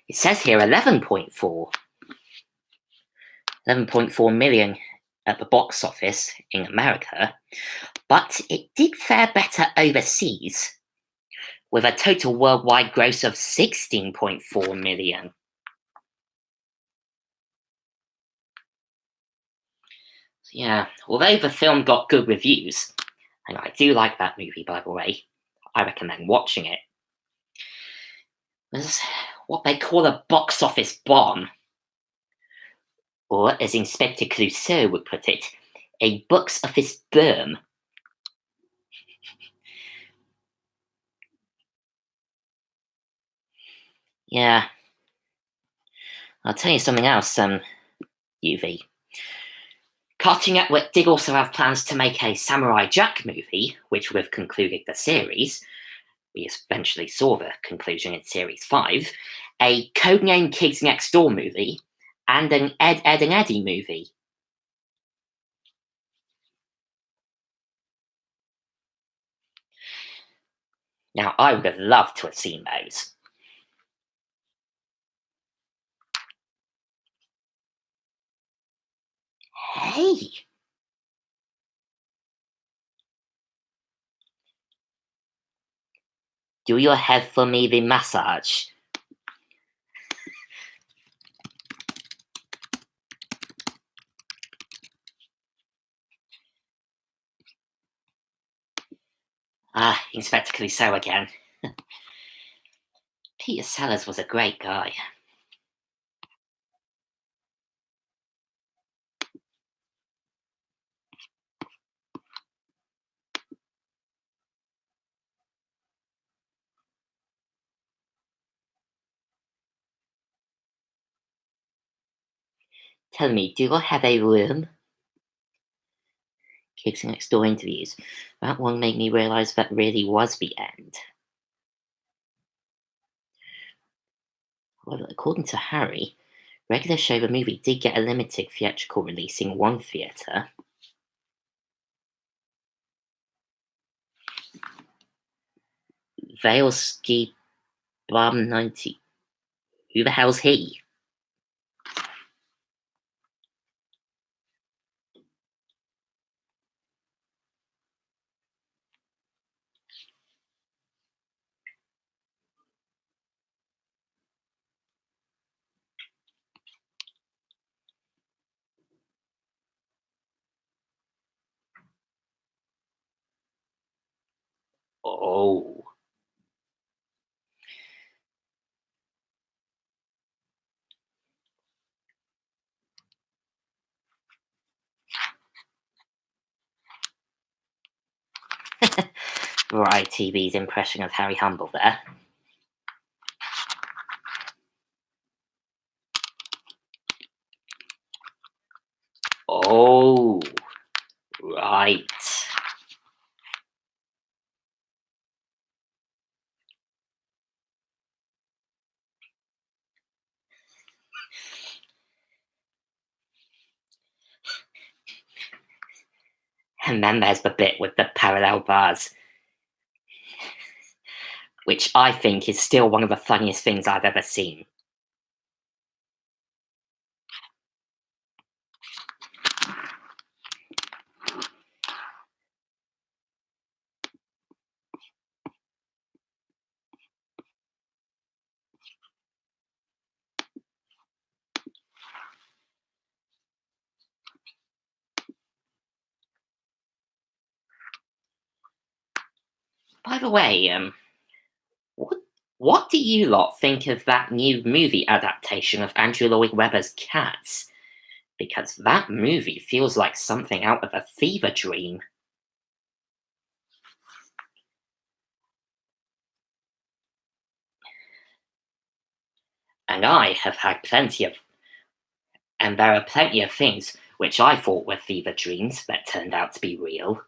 It says here 11.4. 11.4 million at the box office in America, but it did fare better overseas, with a total worldwide gross of 16.4 million. Yeah, although the film got good reviews, and I do like that movie, by the way, I recommend watching it. It was what they call a box office bomb, or as Inspector Clouseau would put it, a box office boom. Yeah. I'll tell you something else, UV. Cartoon Network did also have plans to make a Samurai Jack movie, which would have concluded the series. We eventually saw the conclusion in Series 5, a Codename Kids Next Door movie, and an Ed, Edd and Eddy movie. Now, I would have loved to have seen those. Hey! Do your head for me the massage. Ah, Inspector Clouseau again. Peter Sellers was a great guy. Tell me, do you have a room? Kids Next Door interviews. That one made me realise that really was the end. Well, according to Harry, regular show the movie did get a limited theatrical release in one theatre. Valesky Bum 90. Who the hell's he? Oh. Variety TV's impression of Harry Humble there. Oh, right. And then there's the bit with the parallel bars, which I think is still one of the funniest things I've ever seen. By the way, what, what do you lot think of that new movie adaptation of Andrew Lloyd Webber's Cats? Because that movie feels like something out of a fever dream. And I have had plenty of, and there are plenty of things which I thought were fever dreams that turned out to be real.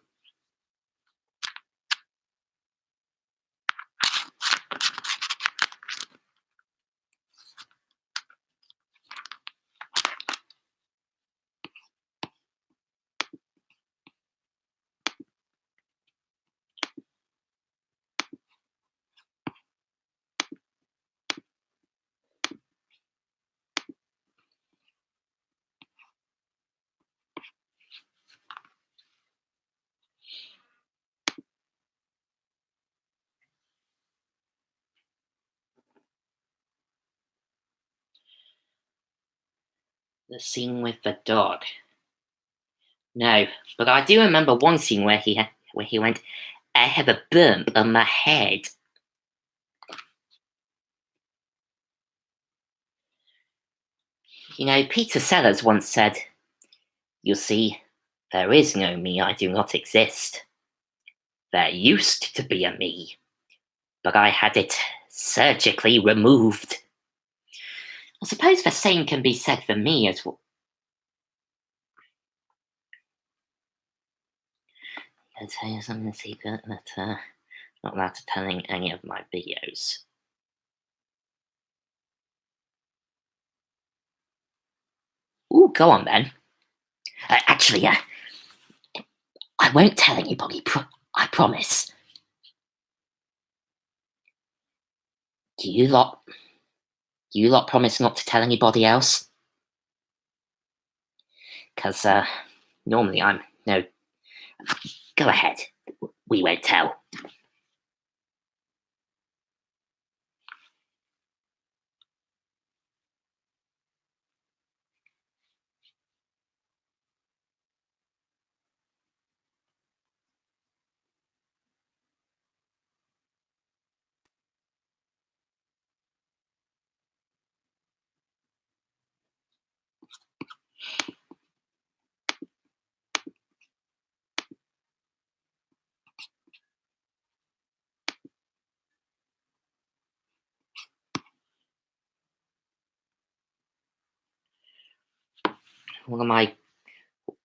The scene with the dog. No, but I do remember one scene where he went, "I have a bump on my head." You know, Peter Sellers once said, "You see, there is no me. I do not exist. There used to be a me, but I had it surgically removed." I suppose the same can be said for me as well. I'll tell you something secret that not allowed to tell in any of my videos. Ooh, go on then. Actually, I won't tell anybody. I promise. Do you lot promise not to tell anybody else? Because normally I'm no. Go ahead. We won't tell.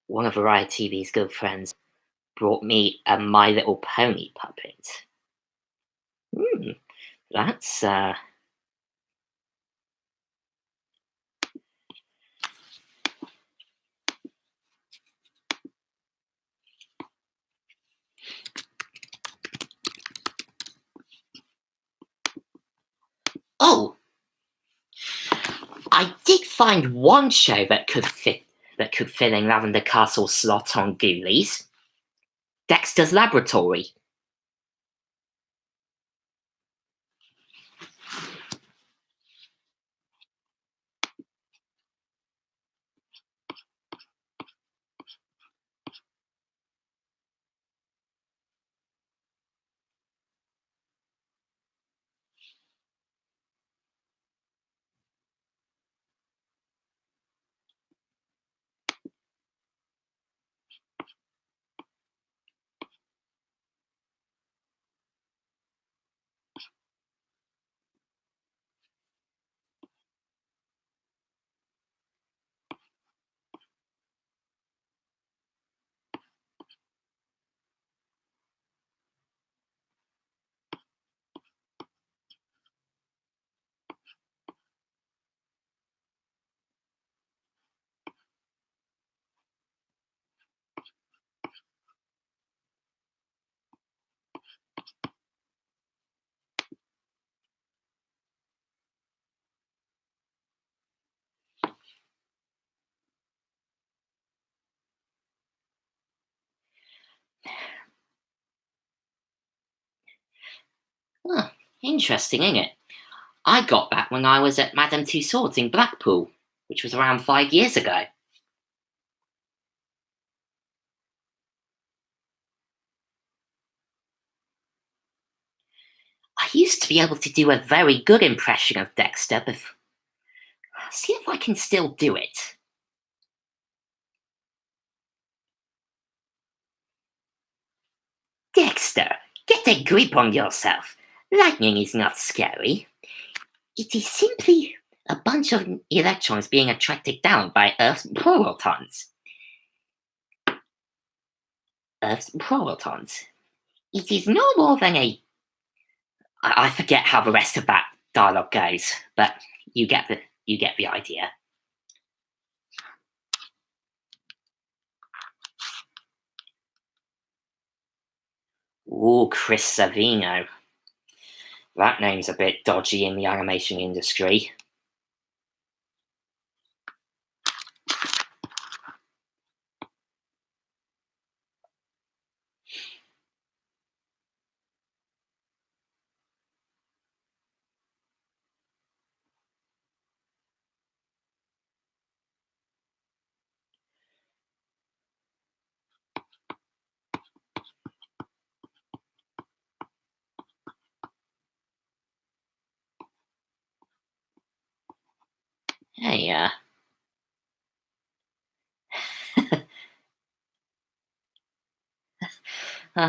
One of Variety TV's good friends brought me a My Little Pony puppet. Hmm, that's Oh, I did find one show that could fill in Lavender Castle's slot on Ghoulies. Dexter's Laboratory. Huh, interesting, isn't it? I got that when I was at Madame Tussauds in Blackpool, which was around 5 years ago. I used to be able to do a very good impression of Dexter, but see if I can still do it. Dexter, get a grip on yourself. Lightning is not scary. It is simply a bunch of electrons being attracted down by Earth's protons. Earth's protons. It is no more than a. I forget how the rest of that dialogue goes, but you get the idea. Ooh, Chris Savino. That name's a bit dodgy in the animation industry. Hey,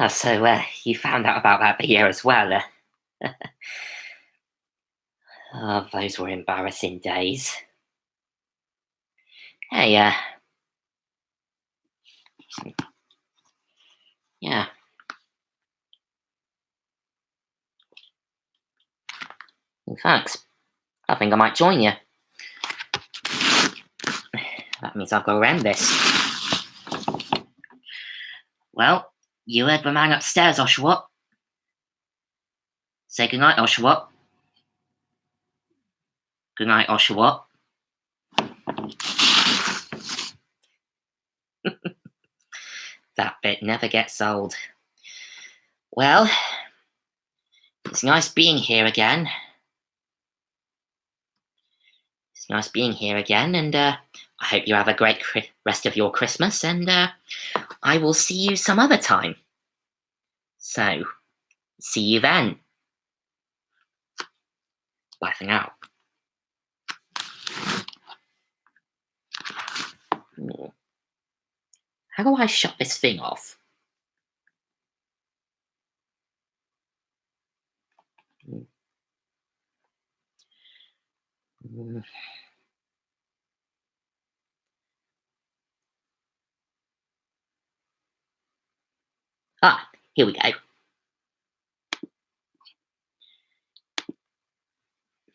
so you found out about that video as well. Oh, those were embarrassing days. Hey, yeah, thanks. I think I might join you. That means I've got to end this. Well, you heard the man upstairs, Oshawott. Say goodnight, Oshawott. Good night, Oshawott. That bit never gets old. Well, it's nice being here again. It's nice being here again, and I hope you have a great rest of your Christmas, and I will see you some other time. So, see you then. Bye for now. How do I shut this thing off? Ah, here we go.